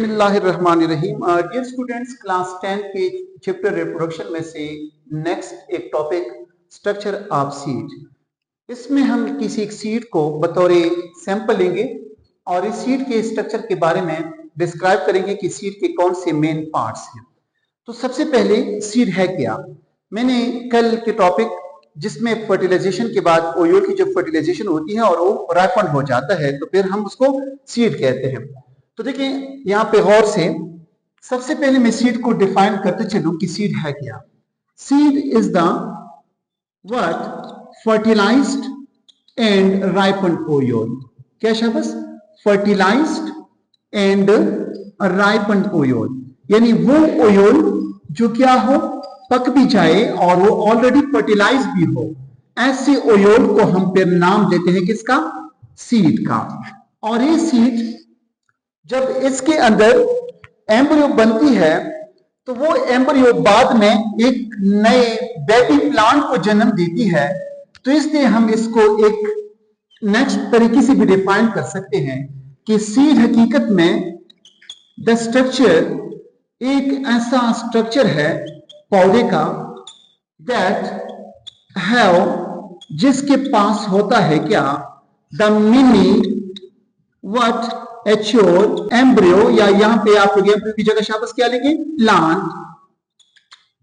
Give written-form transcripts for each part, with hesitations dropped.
बिस्मिल्लाहिर्रहमानिर्रहीम। Dear students, class 10 के chapter reproduction में से नेक्स्ट एक टॉपिक स्ट्रक्चर ऑफ सीड। इसमें हम किसी एक सीड को बतौर सैंपल लेंगे और इस सीड के स्ट्रक्चर के बारे में डिस्क्राइब करेंगे कि सीड के कौन से मेन पार्ट्स हैं। तो सबसे पहले सीड है क्या। मैंने कल के टॉपिक जिसमें फर्टिलाइजेशन के बाद ओयूल की जब फर्टिलाइजेशन होती है और वो राइपन हो जाता है तो फिर हम उसको सीड कहते हैं। तो देखिए यहाँ पे गौर से सबसे पहले मैं सीड को डिफाइन करते चलूं कि सीड है क्या। Seed is the what fertilised and ripened ovule. क्या शब्द? फर्टिलाइज्ड एंड राइपन्ड ओयूल, यानी वो ओयूल जो क्या हो, पक भी जाए और वो ऑलरेडी फर्टिलाइज भी हो। ऐसे ओयूल को हम फिर नाम देते हैं किसका? सीड का। और ये सीड जब इसके अंदर एम्ब्रियो बनती है तो वो एम्ब्रियो बाद में एक नए बेबी प्लांट को जन्म देती है। तो इसलिए हम इसको एक नेक्स्ट तरीके से भी डिफाइन कर सकते हैं कि सीड हकीकत में द स्ट्रक्चर एक ऐसा स्ट्रक्चर है पौधे का दैट हैव, जिसके पास होता है क्या, द मिनी व्हाट एच्योर एम्ब्रियो, या यहां पे आप लोग एम्ब्रियो की जगह शाबाश क्या लेंगे? Plant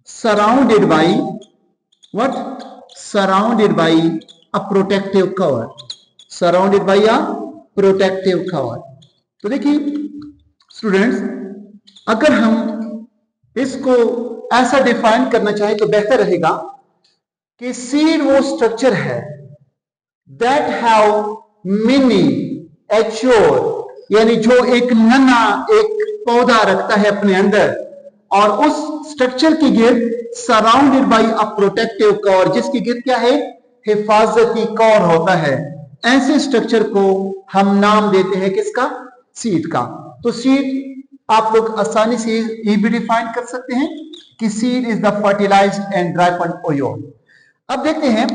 surrounded by what? Surrounded by a protective cover. Surrounded by a protective cover. तो देखिए स्टूडेंट्स, अगर हम इसको ऐसा डिफाइन करना चाहे तो बेहतर रहेगा कि सीड वो स्ट्रक्चर है दैट हैव मिनी एच्योर, यानी जो एक नन्हा एक पौधा रखता है अपने अंदर और उस स्ट्रक्चर की गिर्द surrounded by a protective cover, जिसकी गिर्द क्या है? हिफाजती कवर होता है। ऐसे स्ट्रक्चर को हम नाम देते हैं किसका? सीड का। तो सीड आप लोग आसानी से ये भी डिफाइन कर सकते हैं कि seed is the fertilised and ripened ovule. अब देखते हैं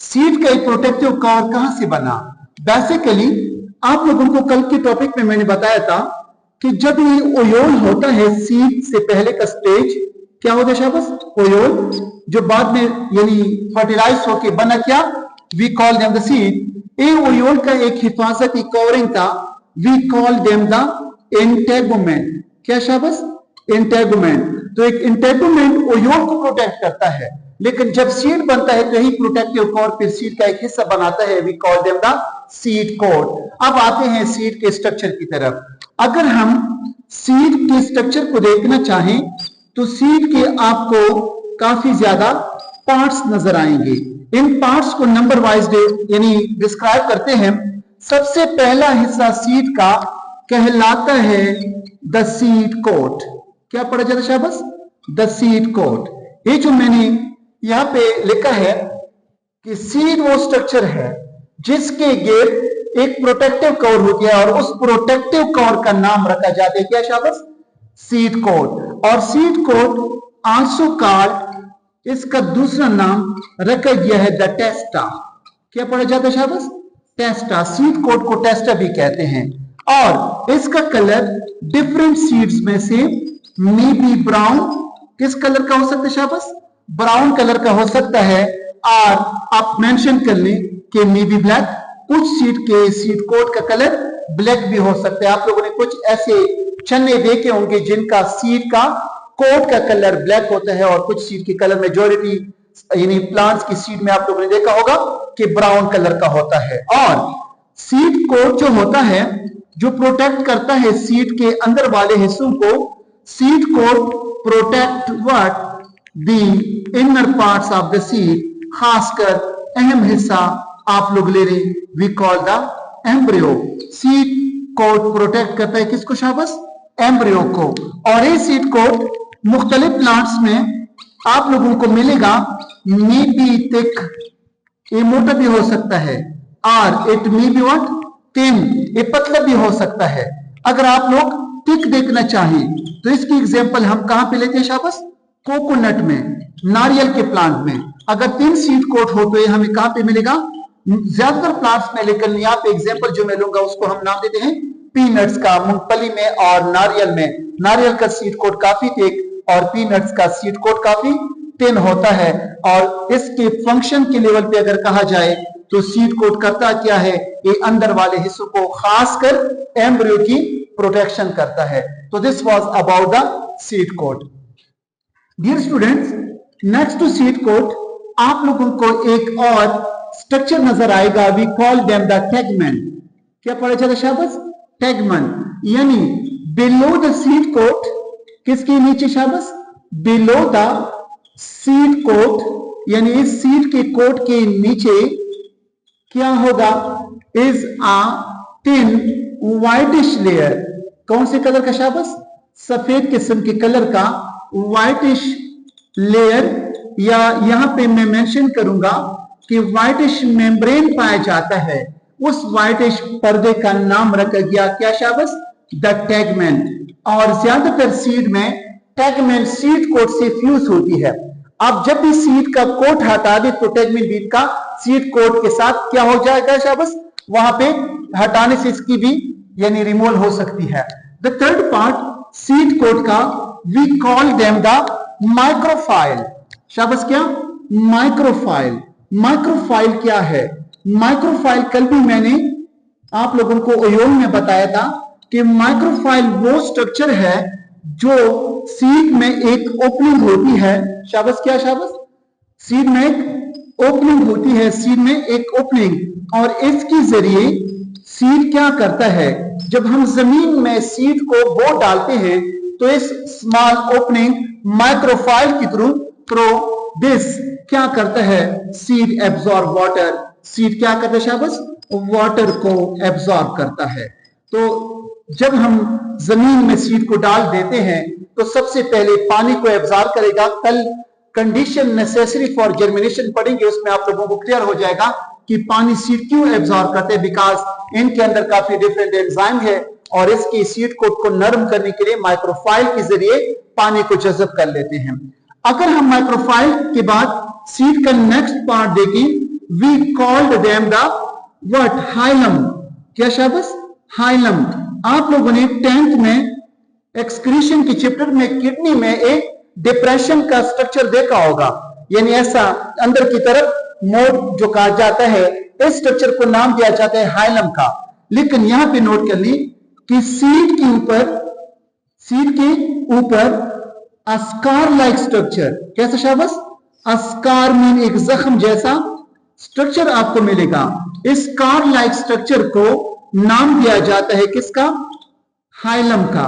सीड का एक प्रोटेक्टिव कवर कहां से बना। बेसिकली आप लोगों को कल के टॉपिक में मैंने बताया था कि जब ये ओयूल होता है, सीड से पहले का स्टेज क्या होता है शाबाश? ओयूल, जो बाद में यानी फर्टिलाइज होके बना क्या? We call them the seed. ये ओयूल का एक हिफाजती कवरिंग था, we call them the integument. क्या शाबाश? इंटेगुमेंट। तो एक इंटेगुमेंट ओयूल को प्रोटेक्ट करता है, लेकिन जब सीड बनता है तो यही प्रोटेक्टिव कवर फिर सीड का एक हिस्सा बनाता है, we call them the seed coat. अब आते हैं सीड के स्ट्रक्चर की तरफ। अगर हम सीड के स्ट्रक्चर को देखना चाहें तो सीड के आपको काफी ज्यादा पार्ट्स नजर आएंगे। इन पार्ट्स को नंबर वाइज यानी डिस्क्राइब करते हैं। सबसे पहला हिस्सा सीड का कहलाता है द सीड कोट। क्या पढ़ा जाता है शाबाश? The seed coat. ये जो मैंने यहां पे लिखा है कि सीड वो स्ट्रक्चर है जिसके गिर्द एक प्रोटेक्टिव कवर होती है और उस प्रोटेक्टिव कवर का नाम रखा जाता है क्या शाबाश? Seed coat. और सीड कोट आल्सो कॉल्ड, इसका दूसरा नाम रखा गया है द टेस्टा। क्या पढ़ा जाता है शाबाश? टेस्टा। सीड कोट को टेस्टा भी कहते हैं। और इसका कलर डिफरेंट सीड्स में से मे बी ब्राउन, किस कलर का हो सकता है शाबाश? ब्राउन कलर का हो सकता है। और आप मेंशन कर लें कि मे बी ब्लैक। कुछ सीड के सीड कोट का कलर ब्लैक भी हो सकता है। आप लोगों ने कुछ ऐसे चने देखे होंगे जिनका सीड का कोट का कलर ब्लैक होता है और कुछ सीड के कलर मेजॉरिटी यानी प्लांट्स की सीड में आप लोगों ने देखा होगा कि ब्राउन कलर का होता है। और सीड कोट जो होता है जो प्रोटेक्ट करता है सीड के अंदर वाले हिस्सों को, seed coat protect what? The inner parts of the seed. खासकर अहम हिस्सा आप लोग ले रहे, we call the embryo. Seed coat protect करता है किसको शाबाश? एम्ब्रियो को। और ये सीड कोट मुख्तलिफ प्लांट्स में आप लोगों को मिलेगा। मे बी थिक, ये मोटा भी हो सकता है, और it may be what? Thin, ये पतला भी हो सकता है। अगर आप लोग थिक देखना चाहें तो इसकी एग्जांपल हम कहां पे लेते हैं शाबाश? कोकोनट में, नारियल के प्लांट में। अगर थिन सीड कोट हो तो ये हमें कहां पे मिलेगा? ज्यादातर प्लांट्स में। लेकिन यहाँ पे एग्जांपल जो मैं लूंगा उसको हम नाम देते हैं पीनट्स का, मूंगफली में और नारियल में। नारियल का सीड कोट काफी थिक और पीनट्स का सीड कोट काफी थिन होता है। और इसके फंक्शन के लेवल पे अगर कहा जाए तो सीड कोट करता क्या है, ये अंदर वाले हिस्सों को खासकर एम्ब्रियो की प्रोटेक्शन करता है। तो this was about the seed coat. Dear students, next to seed coat आप लोगों को एक और स्ट्रक्चर नजर आएगा, we call them the tegmen. क्या पढ़ा जाता है शाबाश? टैगमेंट, यानी बिलो द सीड कोट, किसके नीचे शाबाश? बिलो द सीड कोट, यानी इस सीड के कोट के नीचे क्या होगा? Is a thin whitish layer. कौन से कलर का शाबाश? सफेद किस्म के कलर का व्हाइटिश लेयर, या यहां पे मैं मेंशन करूंगा कि व्हाइटिश मेम्ब्रेन पाया जाता है। उस व्हाइटिश पर्दे का नाम रखा गया क्या शाबाश? द टैगमेंट। और ज्यादातर सीड में टैगमेंट सीड कोट से फ्यूज होती है। अब जब भी सीड का कोट हटा दे तो टैगमेंट बीट का सीड कोट के साथ क्या हो जाएगा शाबाश? वहां पे हटाने से इसकी भी यानी रिमूव हो सकती है। The third part seed coat का, we call them the micropyle. शाबाश, क्या? माइक्रोफाइल। माइक्रोफाइल क्या है? माइक्रोफाइल कल भी मैंने आप लोगों को ओयोन में बताया था कि माइक्रोफाइल वो स्ट्रक्चर है जो सीड में एक ओपनिंग होती है। शाबाश, क्या शाबाश? सीड में एक ओपनिंग होती है, सीड में एक ओपनिंग, और इसके जरिए सीड क्या करता है? जब हम जमीन में सीड को बो डालते हैं तो इस स्मॉल ओपनिंग माइक्रोफाइल के थ्रू दिस क्या करता है? Seed absorb water. सीड क्या करता है शाबाश? वाटर को एब्जॉर्ब करता है। तो जब हम जमीन में सीड को डाल देते हैं तो सबसे पहले पानी को एब्जॉर्ब करेगा। कल कंडीशन नेसेसरी फॉर जर्मिनेशन पढ़ेंगे, उसमें आप लोगों को क्लियर हो जाएगा कि पानी सीड क्यों एब्जॉर्ब करते हैं। बिकॉज इनके अंदर काफी डिफरेंट एंजाइम है और इसके सीड कोट को नरम करने के लिए माइक्रोफाइल के जरिए पानी को जज़ब कर लेते हैं। अगर हम माइक्रोफाइल के बाद सीड का नेक्स्ट पार्ट देखें, we called them the what? Hilum. क्या शाबाश? हाइलम। आप लोगों ने 10th में एक्सक्रीशन के चैप्टर में किडनी में एक डिप्रेशन का स्ट्रक्चर देखा होगा, यानी ऐसा अंदर की तरफ मोड़ जो कहा जाता है, इस स्ट्रक्चर को नाम दिया जाता है हाइलम का। लेकिन यहां पे नोट कर ली कि सीड के ऊपर अस्कार लाइक स्ट्रक्चर। कैसा शाबाश? अस्कार मीन एक जख्म जैसा स्ट्रक्चर आपको मिलेगा। इस स्कार लाइक स्ट्रक्चर को नाम दिया जाता है किसका? हाइलम का।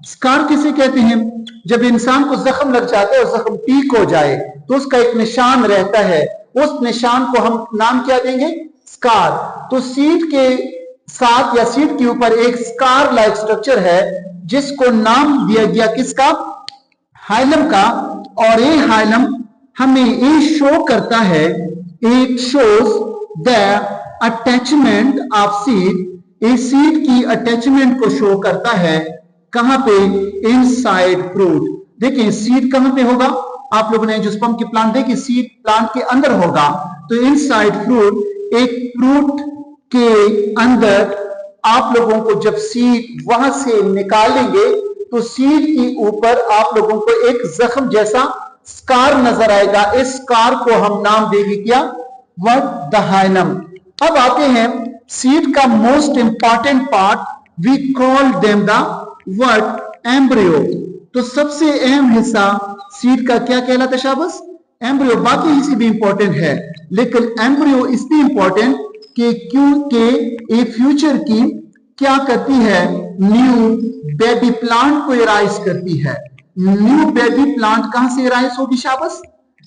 स्कार किसे कहते हैं? जब इंसान को जख्म लग जाता है और जख्म पीक हो जाए तो उसका एक निशान रहता है, उस निशान को हम नाम क्या देंगे? स्कार। तो सीड के साथ या सीड के ऊपर एक स्कार लाइक स्ट्रक्चर है जिसको नाम दिया गया किसका? हाइलम का। और ये हाइलम हमें ये शो करता है, it shows the attachment of seed. ये सीड की अटैचमेंट को शो करता है। कहां पे? Inside fruit. देखिए सीड कहां पे होगा? आप लोगों ने जो स्पर्म की प्लांट देखी, सीड प्लांट के अंदर होगा। तो इनसाइड फ्रूट, एक फ्रूट के अंदर आप लोगों को जब सीड वहां से निकालेंगे तो सीड के ऊपर आप लोगों को एक जख्म जैसा स्कार नजर आएगा। इस स्कार को हम नाम देंगे क्या? व्हाट? The hilum. अब आते हैं सीड का most important part, we call them the what? Embryo. तो सबसे अहम हिस्सा सीड का क्या कहलाता है शाबाश? एम्ब्रियो। बाकी हिस्से भी इंपॉर्टेंट है लेकिन एम्ब्रियो इसलिए इंपॉर्टेंट कि क्योंकि ये फ्यूचर की क्या करती है? न्यू बेबी प्लांट को एराइज करती है। न्यू बेबी प्लांट कहां से एराइज होगी शाबाश?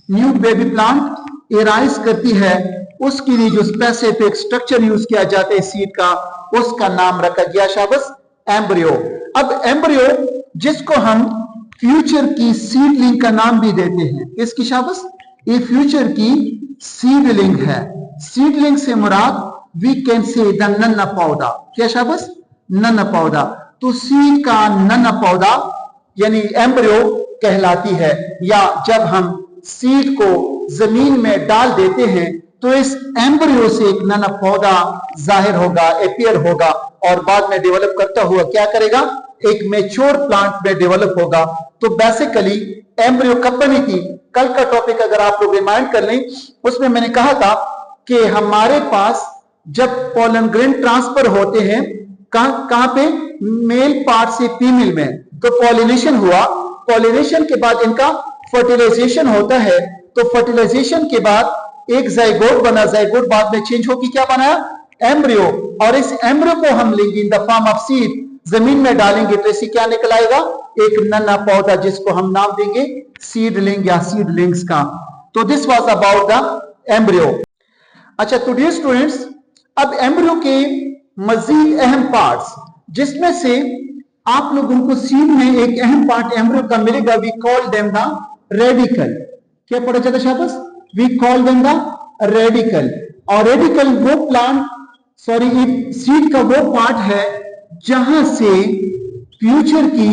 न्यू बेबी प्लांट एराइज करती है। उसके लिए जो स्पेसिफिक स्ट्रक्चर यूज किया जाता है सीड का, उसका नाम रखा गया शाबाश एम्ब्रियो। अब एम्ब्रियो जिसको हम फ्यूचर की सीडलिंग का नाम भी देते हैं, इसकी शाबाश? ये फ्यूचर की सीडलिंग है। सीडलिंग से मुराद वी कैन से द नन्ना पौधा। क्या शाबाश? नन्ना पौधा। तो सीड का नन्ना पौधा यानी एम्ब्रियो कहलाती है। या जब हम सीड को जमीन में डाल देते हैं तो इस एम्ब्रियो से एक नया पौधा जाहिर होगा, अपीयर होगा और बाद में डेवलप करता हुआ क्या करेगा, एक मैच्योर प्लांट में डेवलप होगा। तो बेसिकली एम्ब्रियो कब बनी थी? कल का टॉपिक अगर आप लोग रिमाइंड कर लें, उसमें मैंने कहा था कि हमारे पास जब पॉलन ग्रेन ट्रांसफर होते हैं कहां पे, मेल पार्ट से फीमेल में, तो पॉलिनेशन हुआ, पॉलिनेशन के बाद इनका फर्टिलाइजेशन होता है, तो फर्टिलाइजेशन के बाद एक जाइगोट बना, जाइगोट बाद में चेंज होकर क्या बनाया, एम्ब्रियो, और इस एम्ब्रियो को हम लेंगे in the form of seed, जमीन में डालेंगे तो इसे क्या निकल आएगा, एक नन्हा पौधा जिसको हम नाम देंगे सीडलिंग या सीडलिंग्स का। तो this was about the embryo. अच्छा तो डियर स्टूडेंट्स, अब एम्ब्रियो के मजीद अहम पार्ट्स, जिसमें से आप लोगों को सीड में एक अहम पार्ट एम्ब्रियो का मिलेगा, we call them the radicle. क्या पढ़ा जाता है शाबाश? We call them the radicle. और रेडिकल वो प्लांट सीड का वो पार्ट है जहां से फ्यूचर की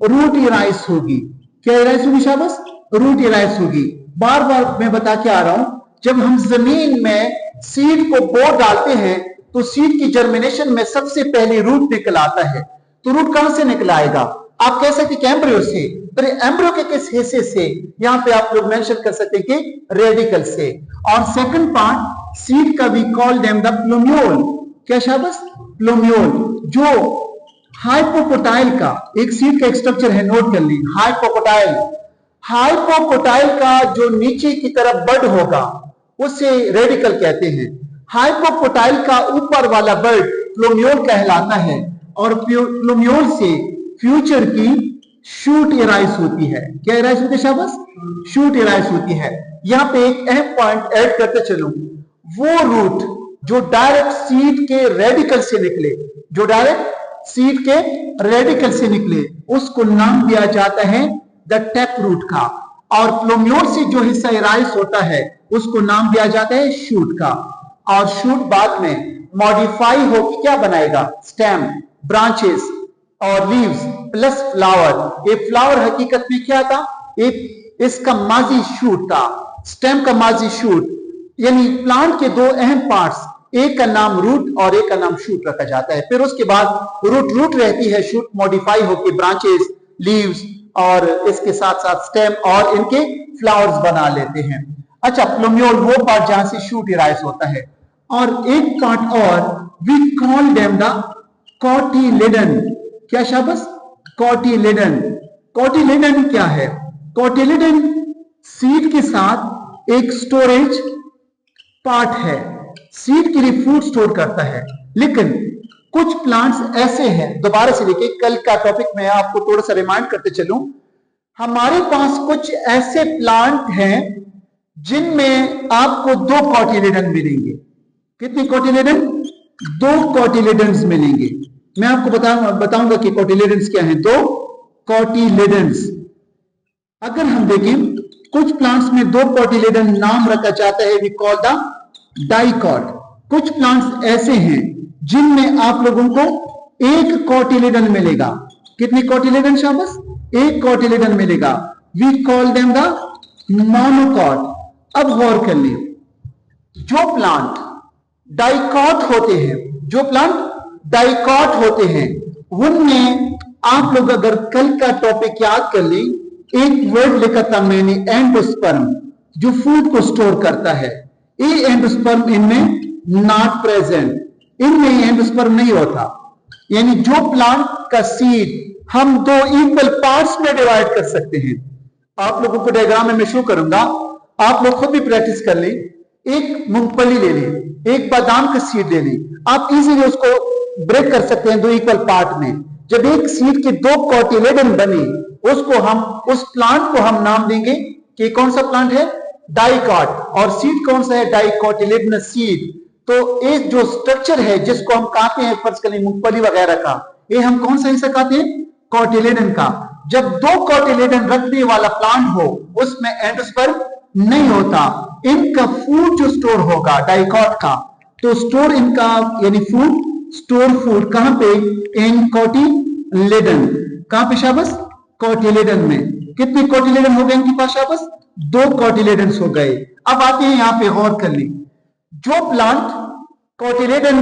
रूट इराइज होगी। क्या इराइज होगी शाबाश? रूट इराइज होगी। बार बार मैं बता के आ रहा हूं, जब हम जमीन में सीड को बो डालते हैं तो सीड की जर्मिनेशन में सबसे पहले रूट निकल आता है। तो रूट कहां से निकल आएगा? आप कह सकते हैं एम्ब्रियो से, पर एम्ब्रियो के किस हिस्से से? यहां पे आप लोग मेंशन कर सकते हैं कि रेडिकल से। और सेकंड पार्ट सीड का we call them the plumule. क्या शाबाश? प्लूम्यूल, जो हाइपोकोटाइल का एक सीड का एक स्ट्रक्चर है, नोट कर ली, हाइपोकोटाइल। हाइपोकोटाइल का जो नीचे की तरफ बड होगा उसे रेडिकल कहते हैं। हाइपोकोटाइल का ऊपर वाला बड प्लूम्यूल कहलाता है, और प्लूम्यूल से फ्यूचर की शूट इराइज होती है। क्या इराइज होती है शाबाश? शूट इराइज होती है। यहां पे एक अहम पॉइंट ऐड करते चलूं, वो रूट जो डायरेक्ट सीड के रेडिकल से निकले, जो डायरेक्ट सीड के रेडिकल से निकले, उसको नाम दिया जाता है द टैप रूट का। और प्लूम्यूल से जो हिस्सा इराइज होता है उसको नाम दिया जाता है शूट का। और शूट बाद में मॉडिफाई होकर क्या बनाएगा, स्टेम, ब्रांचेस और लीव्स प्लस फ्लावर। ये फ्लावर हकीकत में क्या था, इसका माजी शूट था, स्टेम का माजी शूट। यानी प्लांट के दो अहम पार्ट्स, एक का नाम रूट और एक का नाम शूट रखा जाता है। फिर उसके बाद रूट रहती है, शूट मॉडिफाई होकर ब्रांचेस, लीव्स और इसके साथ साथ स्टेम और इनके फ्लावर्स बना लेते हैं। अच्छा, प्लूम्यूल वो पार्ट जहां से शूट इराइज होता है। और एक पार्ट और, we call them the cotyledon. क्या शाबाश? कॉटिलिडन। कॉटिलिडन क्या है? कॉटिलिडन सीड के साथ एक स्टोरेज पार्ट है, सीड के लिए फूड स्टोर करता है। लेकिन कुछ प्लांट्स ऐसे हैं, दोबारा से देखिए, कल का टॉपिक में आपको थोड़ा सा रिमाइंड करते चलूं, हमारे पास कुछ ऐसे प्लांट हैं जिनमें आपको दो कॉटिलिडन मिलेंगे। कितनी कॉटिलिडन? दो कॉटिलिडन्स मिलेंगे। मैं आपको बताऊंगा कि कॉटिलिडन्स क्या हैं। दो कॉटिलिडन्स, अगर हम देखें कुछ प्लांट्स में दो कॉटिलिडन नाम रखा जाता है, वी कॉल द डाइकॉट। कुछ प्लांट्स ऐसे हैं जिनमें आप लोगों को एक कॉटिलिडन मिलेगा। कितनी कॉटिलिडन शाबाश? एक कॉटिलिडन मिलेगा। We call them the monocot. अब गौर कर लियो, जो प्लांट डाइकॉट होते हैं, जो प्लांट डाइकॉट होते हैं, उनमें आप लोग अगर कल का टॉपिक याद कर लें, एक वर्ड लिखा था मैंने, एंडोस्पर्म, जो फूड को स्टोर करता है। ये एंडोस्पर्म इनमें नॉट प्रेजेंट, इनमें एंडोस्पर्म नहीं होता। यानी जो प्लांट का सीड हम दो इक्वल पार्ट्स में डिवाइड कर सकते हैं। आप लोगों को डायग्राम में मैं शो करूंगा, आप लोग खुद भी प्रैक्टिस कर लें। एक मूंगफली ले लें, एक बादाम का सीड ले लें, आप इजीली उसको ब्रेक कर सकते हैं दो इक्वल पार्ट में। जब एक सीड के दो कॉटिलिडन बने, उसको हम, उस प्लांट को हम नाम देंगे कि कौन सा प्लांट है, डाइकॉट। और सीड कौन सा है, डाइकोटिलिडनस सीड। तो ये जो स्ट्रक्चर है जिसको हम कहते हैं फर्ज करें मूंगफली वगैरह का, ये हम कौन सा हिस्सा कहते हैं, कॉटिलिडन का। जब दो कॉटिलिडन रखने वाला प्लांट हो उसमें एंडोस्पर्म नहीं होता। इनका फूड जो स्टोर होगा डाइकॉट का, तो स्टोर इनका यानी फूड, स्टोर फूड कहां पे, इन कॉटिलिडन। कहां पे शाबाश, कॉटिलिडन में। कितने कॉटिलिडन हो गए इनके पास शाबाश, दो कॉटिलिडन हो गए। अब आते हैं यहां पे, गौर कर ली, जो प्लांट कोटिलेडन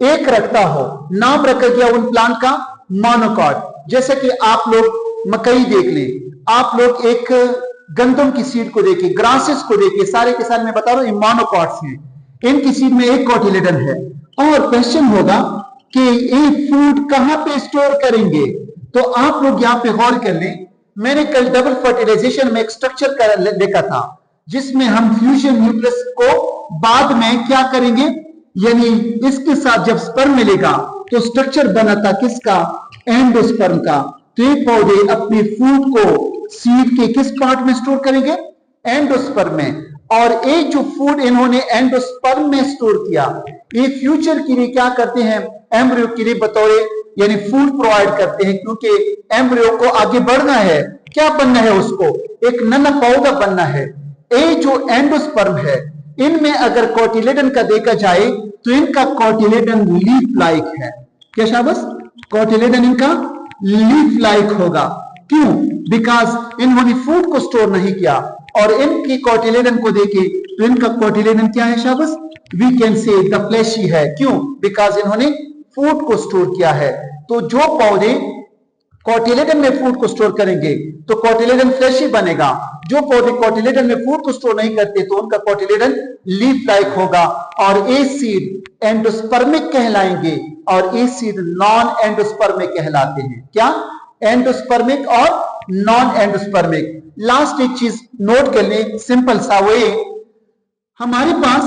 एक रखता हो, नाम रखा गया उन प्लांट का मोनोकॉट। जैसे कि आप लोग मकई देख लें, आप लोग एक गंदम की सीड को देखिए, ग्रासेस को देखिए, सारे के सारे मैं बता रहा हूं मोनोकॉट्स हैं। इनकी सीड में एक कोटिलेडन है। और क्वेश्चन होगा कि ये फूड कहां पे स्टोर करेंगे, तो आप लोग यहां पे गौर कर लें। मैंने कल डबल फर्टिलाइजेशन में एक स्ट्रक्चर देखा था, जिसमें हम फ्यूजन न्यूक्लियस को बाद में क्या करेंगे, यानी इसके साथ जब स्पर्म मिलेगा तो स्ट्रक्चर बना था किसका, एंडोस्पर्म का। तो ये पौधे अपने फूड को सीड के किस पार्ट में स्टोर करेंगे, एंडोस्पर्म में। और एक जो फूड इन्होंने एंडोस्पर्म में स्टोर किया, ये फ्यूचर के लिए क्या करते हैं, एम्ब्रियो के लिए बतौर यानी फूड प्रोवाइड करते हैं, क्योंकि एम्ब्रियो को आगे बढ़ना है, क्या बनना है, उसको एक नन्हा पौधा बनना है। ये जो एंडोस्पर्म है, इनमें अगर कोटिलेडन का देखा जाए तो इनका कोटिलेडन लीफ लाइक है। क्या शाबाश, कोटिलेडन इनका लीफ लाइक होगा। क्यों, बिकॉज इन्होंने फूड को स्टोर नहीं किया। और इनकी कोटिलेडन को देखे तो इनका कोटिलेडन क्या है शाबाश, we can say the fleshy है। क्यों, बिकॉज इन्होंने फूड को स्टोर किया है। तो जो पौधे कोटिलेडन में फूड को स्टोर करेंगे तो कोटिलेडन फ्लैशी बनेगा। जो पौधे कोटिलेडन में फूड को स्टोर नहीं करते तो उनका कोटिलेडन लीफ लाइक होगा। और ए सीड एंडोस्पर्मिक कहलाएंगे और ए सीड नॉन एंडोस्पर्मिक कहलाते हैं। क्या, एंडोस्पर्मिक और नॉन एंडोस्पर्मिक। लास्ट एक चीज नोट कर लें, सिंपल सा वे, हमारे पास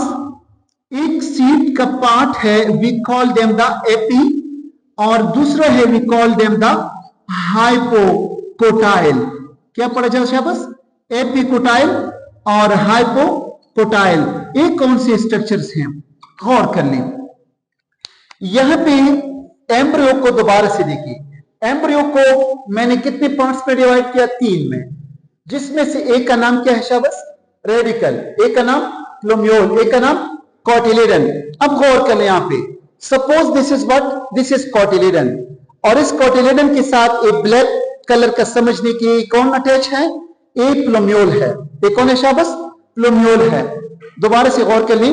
एक सीड का पार्ट है, we call them the epi, और दूसरा है we call them the hypocotyl. क्या पढ़ा जाए शाबाश, एपिकोटाइल और हाइपोकोटाइल। ये कौन से स्ट्रक्चर्स हैं, गौर कर लें। यहां पे एम्ब्रियो को दोबारा से देखिए, एम्ब्रियो को मैंने कितने पार्ट्स में डिवाइड किया, 3 में, जिसमें से एक का नाम क्या है शाबाश, रेडिकल, एक का नाम प्लूम्यूल, एक का नाम कोटिलेडन। अब गौर कर लें यहां पे, suppose this is what, this is cotyledon, और इस कोटिलेडन के साथ एक ब्लैक कलर का समझने के कौन अटैच है, एक प्लूम्यूल है। एक कौन है शाबाश, प्लूम्यूल है। दोबारा से गौर कर लें,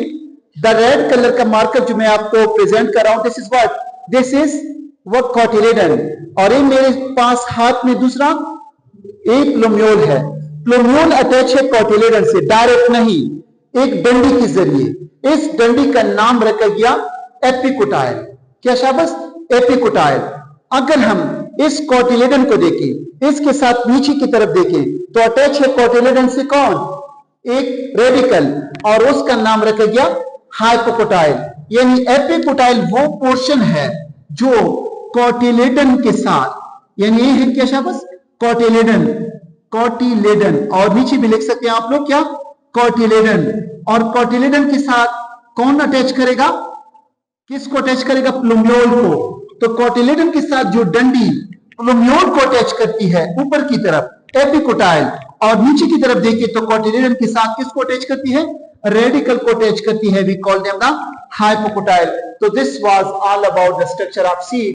द रेड कलर का मार्कर जो मैं आपको प्रेजेंट कर रहा हूं, this is what, this is what cotyledon. और ये मेरे पास हाथ में दूसरा एक प्लूम्यूल है। प्लूम्यूल अटैच है कोटिलेडन से, डायरेक्ट नहीं, एक डंडी के जरिए। इस डंडी का नाम रखा गया एपिकोटाइल। क्या शाबाश, एपिकोटाइल। अगर हम इस कोटिलेडन को देखें, इसके साथ नीचे की तरफ देखें तो अटैच है कोटिलेडन से कौन, एक रेडिकल, और उसका नाम रखा गया हाइपोकोटाइल। यानी एपिकोटाइल वो पोर्शन है जो कोटिलेडन के साथ, यानी ये है क्या शाबाश, कोटिलेडन, कोटिलेडन, और नीचे भी लिख सकते हैं आप लोग क्या, कोटिलेडन। और कोटिलेडन के साथ कौन अटैच करेगा, किसको अटैच करेगा, प्लूम्यूल को। तो कोटिलेडन के साथ जो डंडी प्लूम्यूल को अटैच करती है ऊपर की तरफ, एपिकोटाइल, और नीचे की तरफ देखिए तो कोटिलेडन के साथ किसको अटैच करती है, रेडिकल को अटैच करती है, we call them the hypocotyl. तो this was all about the structure of seed.